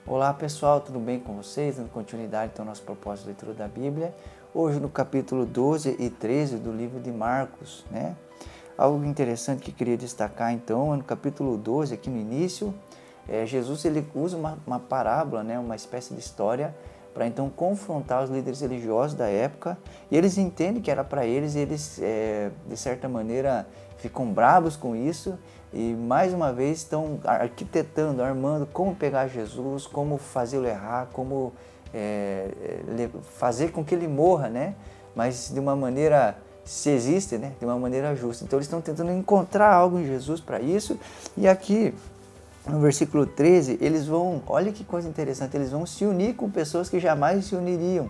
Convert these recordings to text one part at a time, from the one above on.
Olá pessoal, tudo bem com vocês? Dando continuidade ao nosso propósito de leitura da Bíblia. Hoje no capítulo 12 e 13 do livro de Marcos, né? Algo interessante que eu queria destacar então é no capítulo 12, aqui no início, Jesus ele usa uma parábola, né? Uma espécie de história para então confrontar os líderes religiosos da época, e eles entendem que era para eles, e eles de certa maneira ficam bravos com isso e mais uma vez estão arquitetando, armando como pegar Jesus, como fazê-lo errar, como fazer com que ele morra, né? Mas de uma maneira, se existe, né? De uma maneira justa. Então eles estão tentando encontrar algo em Jesus para isso, e aqui no versículo 13, eles vão, olha que coisa interessante, eles vão se unir com pessoas que jamais se uniriam.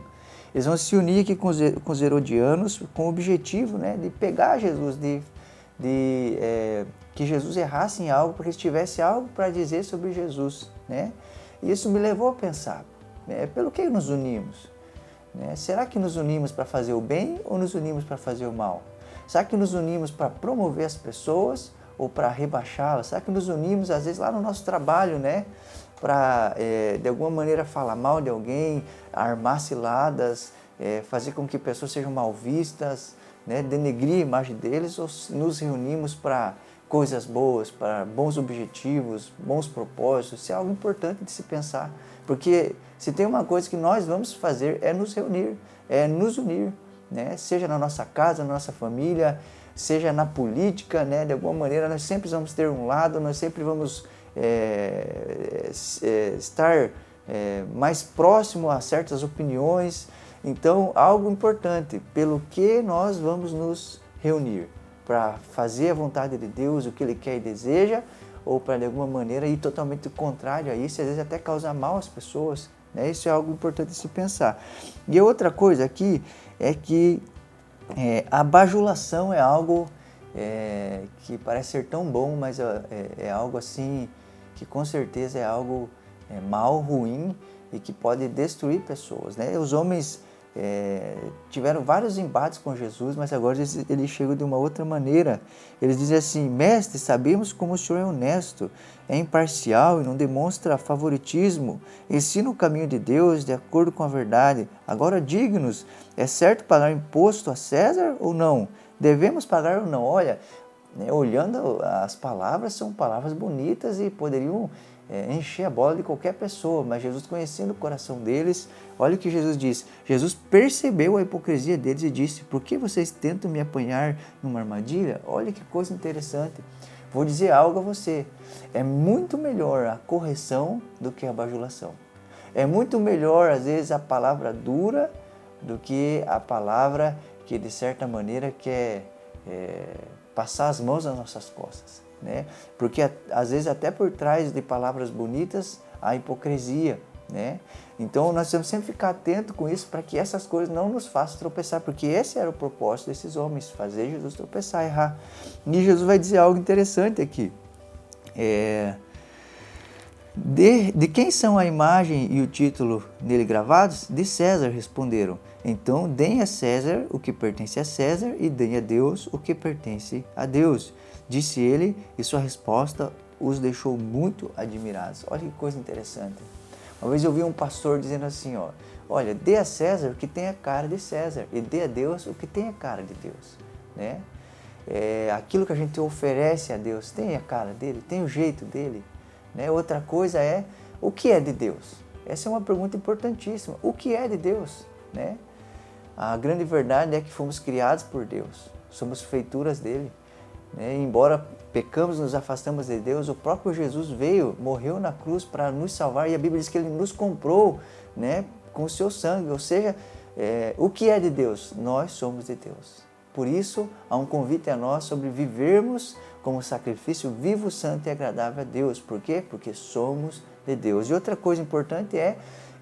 Eles vão se unir aqui com os herodianos com o objetivo, né, de pegar Jesus, que Jesus errasse em algo, porque tivesse algo para dizer sobre Jesus, né? E isso me levou a pensar, pelo que nos unimos? Né? Será que nos unimos para fazer o bem ou nos unimos para fazer o mal? Será que nos unimos para promover as pessoas ou para rebaixá-las? Será que nos unimos, às vezes, lá no nosso trabalho, né? Para, de alguma maneira, falar mal de alguém, armar ciladas, fazer com que pessoas sejam mal vistas, né? Denegrir a imagem deles, ou nos reunimos para coisas boas, para bons objetivos, bons propósitos? Isso é algo importante de se pensar, porque se tem uma coisa que nós vamos fazer é nos reunir, é nos unir, né? Seja na nossa casa, na nossa família, seja na política, né? De alguma maneira nós sempre vamos ter um lado, nós sempre vamos estar mais próximo a certas opiniões. Então, algo importante, pelo que nós vamos nos reunir? Para fazer a vontade de Deus, o que Ele quer e deseja, ou para de alguma maneira ir totalmente contrário a isso, e às vezes até causar mal às pessoas, né? Isso é algo importante de se pensar. E a outra coisa aqui é que a bajulação é algo que parece ser tão bom, mas é algo assim que com certeza é algo mal, ruim, e que pode destruir pessoas, né? Os homens tiveram vários embates com Jesus, mas agora eles chegam de uma outra maneira. Eles dizem assim: mestre, sabemos como o senhor é honesto, é imparcial e não demonstra favoritismo, ensina o caminho de Deus de acordo com a verdade. Agora diga-nos, é certo pagar imposto a César ou não? Devemos pagar ou não? Olha, olhando as palavras, são palavras bonitas e poderiam encher a bola de qualquer pessoa, mas Jesus, conhecendo o coração deles, olha o que Jesus diz. Jesus percebeu a hipocrisia deles e disse: por que vocês tentam me apanhar numa armadilha? Olha que coisa interessante. Vou dizer algo a você: é muito melhor a correção do que a bajulação. É muito melhor, às vezes, a palavra dura do que a palavra que, de certa maneira, quer passar as mãos nas nossas costas, né? Porque às vezes até por trás de palavras bonitas há hipocrisia, né? Então nós temos sempre ficar atento com isso, para que essas coisas não nos façam tropeçar, porque esse era o propósito desses homens, fazer Jesus tropeçar, errar. E Jesus vai dizer algo interessante aqui. De quem são a imagem e o título nele gravados? De César, responderam. Então, deem a César o que pertence a César e deem a Deus o que pertence a Deus. Disse ele, e sua resposta os deixou muito admirados. Olha que coisa interessante. Uma vez eu vi um pastor dizendo assim, olha, dê a César o que tem a cara de César e dê a Deus o que tem a cara de Deus, né? Aquilo que a gente oferece a Deus tem a cara dele, tem o jeito dele, né? Outra coisa é, o que é de Deus? Essa é uma pergunta importantíssima. O que é de Deus, né? A grande verdade é que fomos criados por Deus, somos feituras dele, né? Embora pecamos, nos afastamos de Deus, o próprio Jesus veio, morreu na cruz para nos salvar, e a Bíblia diz que ele nos comprou, né, com o seu sangue. Ou seja, o que é de Deus? Nós somos de Deus. Por isso, há um convite a nós sobre vivermos como sacrifício vivo, santo e agradável a Deus. Por quê? Porque somos de Deus. E outra coisa importante é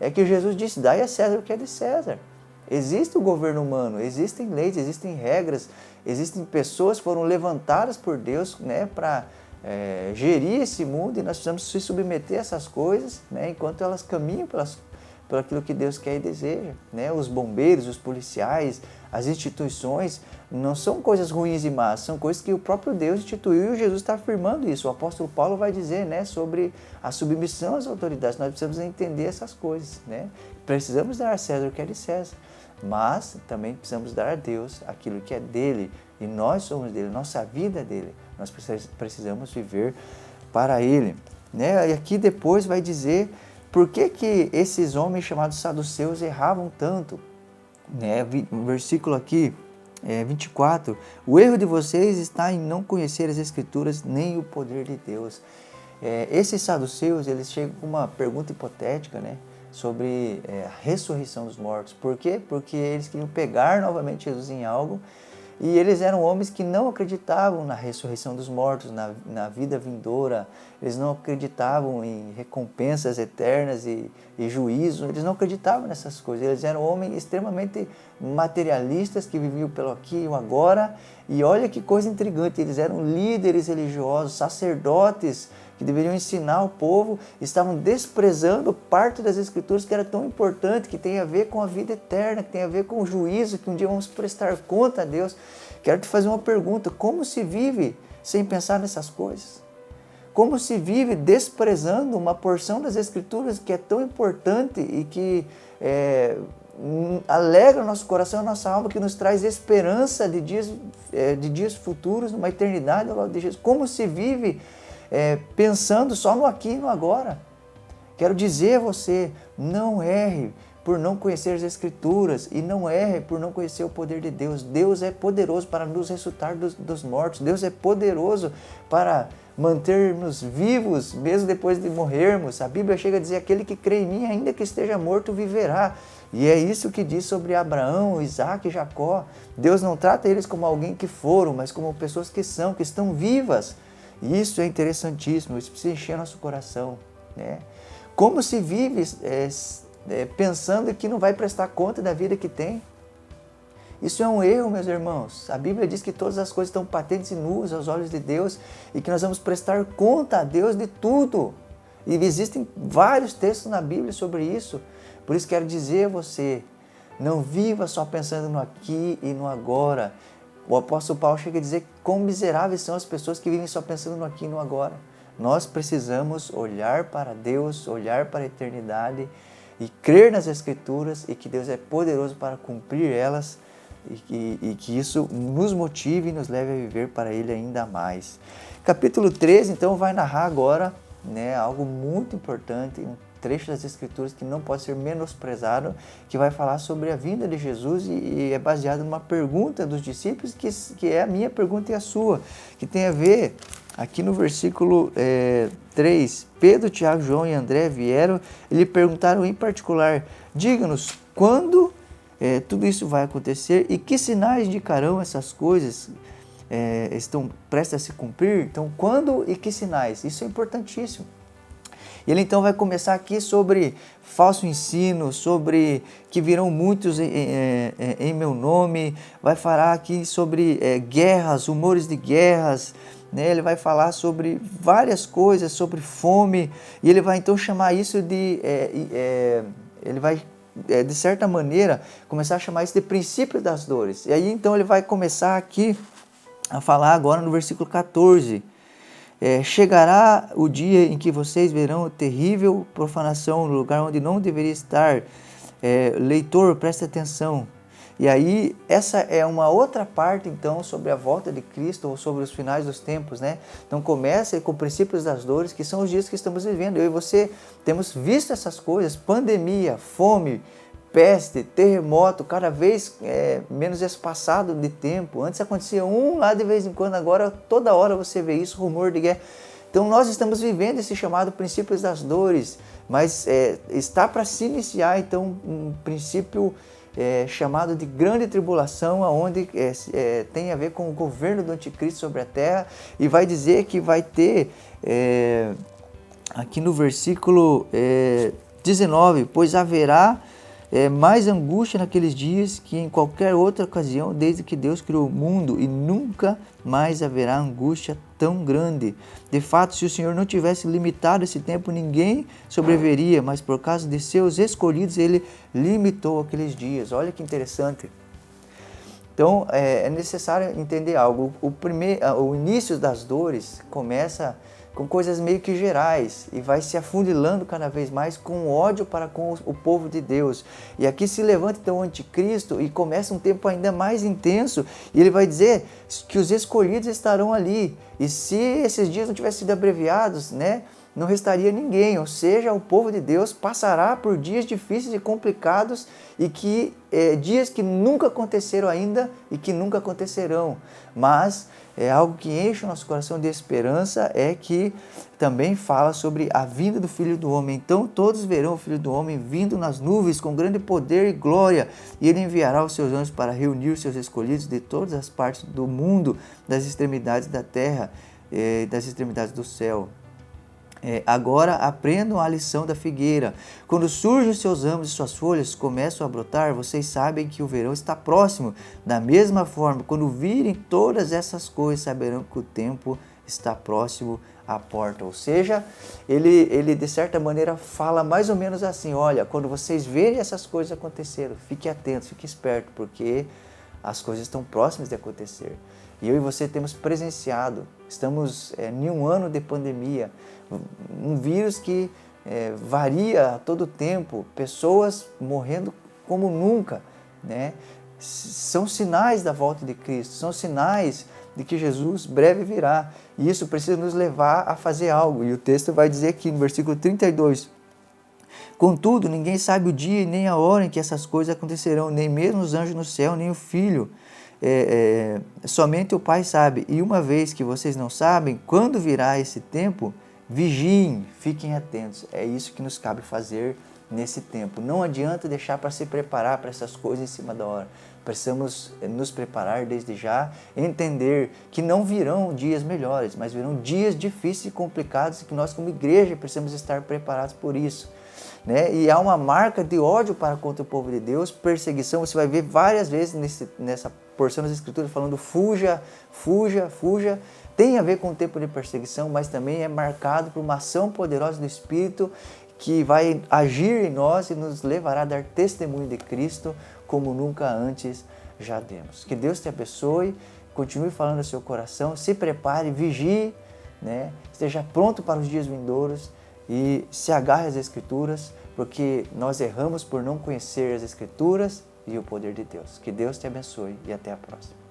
que Jesus disse: dai a César o que é de César. Existe o governo humano, existem leis, existem regras, existem pessoas que foram levantadas por Deus, né, para gerir esse mundo, e nós precisamos se submeter a essas coisas, né, enquanto elas caminham por aquilo que Deus quer e deseja, né? Os bombeiros, os policiais, as instituições não são coisas ruins e más, são coisas que o próprio Deus instituiu e Jesus está afirmando isso. O apóstolo Paulo vai dizer, né, sobre a submissão às autoridades. Nós precisamos entender essas coisas, né? Precisamos dar a César o que é de César, mas também precisamos dar a Deus aquilo que é dele, e nós somos dele, nossa vida é dele. Nós precisamos viver para ele, né? E aqui depois vai dizer por que esses homens chamados saduceus erravam tanto, né? O versículo aqui, 24, o erro de vocês está em não conhecer as Escrituras nem o poder de Deus. Esses saduceus, eles chegam com uma pergunta hipotética, né, sobre a ressurreição dos mortos. Por quê? Porque eles queriam pegar novamente Jesus em algo, e eles eram homens que não acreditavam na ressurreição dos mortos, na vida vindoura. Eles não acreditavam em recompensas eternas e juízo. Eles não acreditavam nessas coisas. Eles eram homens extremamente materialistas que viviam pelo aqui e o agora. E olha que coisa intrigante, eles eram líderes religiosos, sacerdotes que deveriam ensinar o povo, estavam desprezando parte das Escrituras que era tão importante, que tem a ver com a vida eterna, que tem a ver com o juízo, que um dia vamos prestar conta a Deus. Quero te fazer uma pergunta: como se vive sem pensar nessas coisas? Como se vive desprezando uma porção das Escrituras que é tão importante e que alegra o nosso coração, a nossa alma, que nos traz esperança de dias futuros, numa eternidade ao lado de Jesus? Como se vive pensando só no aqui e no agora? Quero dizer a você, não erre por não conhecer as Escrituras, e não erre por não conhecer o poder de Deus. Deus é poderoso para nos ressuscitar dos mortos. Deus é poderoso para manter-nos vivos mesmo depois de morrermos. A Bíblia chega a dizer: aquele que crê em mim, ainda que esteja morto, viverá. E é isso que diz sobre Abraão, Isaac e Jacó. Deus não trata eles como alguém que foram, mas como pessoas que estão vivas. E isso é interessantíssimo, isso precisa encher nosso coração, né? Como se vive pensando que não vai prestar conta da vida que tem? Isso é um erro, meus irmãos. A Bíblia diz que todas as coisas estão patentes e nuas aos olhos de Deus e que nós vamos prestar conta a Deus de tudo. E existem vários textos na Bíblia sobre isso. Por isso quero dizer a você, não viva só pensando no aqui e no agora. O apóstolo Paulo chega a dizer quão miseráveis são as pessoas que vivem só pensando no aqui e no agora. Nós precisamos olhar para Deus, olhar para a eternidade e crer nas Escrituras, e que Deus é poderoso para cumprir elas, e que isso nos motive e nos leve a viver para Ele ainda mais. Capítulo 13, então, vai narrar agora, né, algo muito importante, um trecho das Escrituras que não pode ser menosprezado, que vai falar sobre a vinda de Jesus, e é baseado numa pergunta dos discípulos, que é a minha pergunta e a sua, que tem a ver, aqui no versículo 3, Pedro, Tiago, João e André vieram e lhe perguntaram em particular: diga-nos, quando tudo isso vai acontecer e que sinais indicarão essas coisas estão prestes a se cumprir? Então, quando e que sinais? Isso é importantíssimo. E ele então vai começar aqui sobre falso ensino, sobre que virão muitos em meu nome, vai falar aqui sobre guerras, rumores de guerras, né? Ele vai falar sobre várias coisas, sobre fome, e ele vai então chamar isso de, ele vai de certa maneira começar a chamar isso de princípio das dores. E aí então ele vai começar aqui a falar agora no versículo 14, chegará o dia em que vocês verão terrível profanação no lugar onde não deveria estar. Leitor, preste atenção. E aí, essa é uma outra parte, então, sobre a volta de Cristo, ou sobre os finais dos tempos, né? Então, começa com princípios das dores, que são os dias que estamos vivendo. Eu e você temos visto essas coisas: pandemia, fome, peste, terremoto, cada vez menos espaçado de tempo. Antes acontecia um lá de vez em quando, agora toda hora você vê isso, rumor de guerra. Então nós estamos vivendo esse chamado princípios das dores, mas está para se iniciar então um princípio chamado de grande tribulação, onde tem a ver com o governo do anticristo sobre a terra, e vai dizer que vai ter, aqui no versículo 19, pois haverá mais angústia naqueles dias que em qualquer outra ocasião, desde que Deus criou o mundo, e nunca mais haverá angústia tão grande. De fato, se o Senhor não tivesse limitado esse tempo, ninguém sobreviveria, mas por causa de seus escolhidos, Ele limitou aqueles dias. Olha que interessante. Então, é necessário entender algo. O início das dores começa com coisas meio que gerais e vai se afunilando cada vez mais com ódio para com o povo de Deus. E aqui se levanta então o anticristo e começa um tempo ainda mais intenso, e ele vai dizer que os escolhidos estarão ali. E se esses dias não tivessem sido abreviados, né, não restaria ninguém, ou seja, o povo de Deus passará por dias difíceis e complicados, e que dias que nunca aconteceram ainda e que nunca acontecerão. Mas algo que enche o nosso coração de esperança é que também fala sobre a vinda do Filho do Homem. Então todos verão o Filho do Homem vindo nas nuvens com grande poder e glória, e ele enviará os seus anjos para reunir os seus escolhidos de todas as partes do mundo, das extremidades da terra, das extremidades do céu. Agora aprendam a lição da figueira. Quando surgem os seus ramos e suas folhas começam a brotar, vocês sabem que o verão está próximo. Da mesma forma, quando virem todas essas coisas, saberão que o tempo está próximo à porta. Ou seja, ele de certa maneira fala mais ou menos assim: olha, quando vocês verem essas coisas acontecerem, fique atento, fique esperto, porque as coisas estão próximas de acontecer. E eu e você temos presenciado, estamos em um ano de pandemia, um vírus que varia a todo tempo, pessoas morrendo como nunca, né? São sinais da volta de Cristo, são sinais de que Jesus breve virá, e isso precisa nos levar a fazer algo. E o texto vai dizer aqui no versículo 32, contudo, ninguém sabe o dia e nem a hora em que essas coisas acontecerão, nem mesmo os anjos no céu, nem o Filho, somente o Pai sabe. E uma vez que vocês não sabem quando virá esse tempo, vigiem, fiquem atentos. É isso que nos cabe fazer nesse tempo. Não adianta deixar para se preparar para essas coisas em cima da hora. Precisamos nos preparar desde já, entender que não virão dias melhores, mas virão dias difíceis e complicados, e que nós como igreja precisamos estar preparados por isso, né? E há uma marca de ódio para contra o povo de Deus, perseguição. Você vai ver várias vezes nessa porção das Escrituras falando fuja, fuja, fuja. Tem a ver com o tempo de perseguição, mas também é marcado por uma ação poderosa do Espírito que vai agir em nós e nos levará a dar testemunho de Cristo como nunca antes já demos. Que Deus te abençoe, continue falando ao seu coração, se prepare, vigie, né? Esteja pronto para os dias vindouros e se agarre às Escrituras, porque nós erramos por não conhecer as Escrituras e o poder de Deus. Que Deus te abençoe e até a próxima.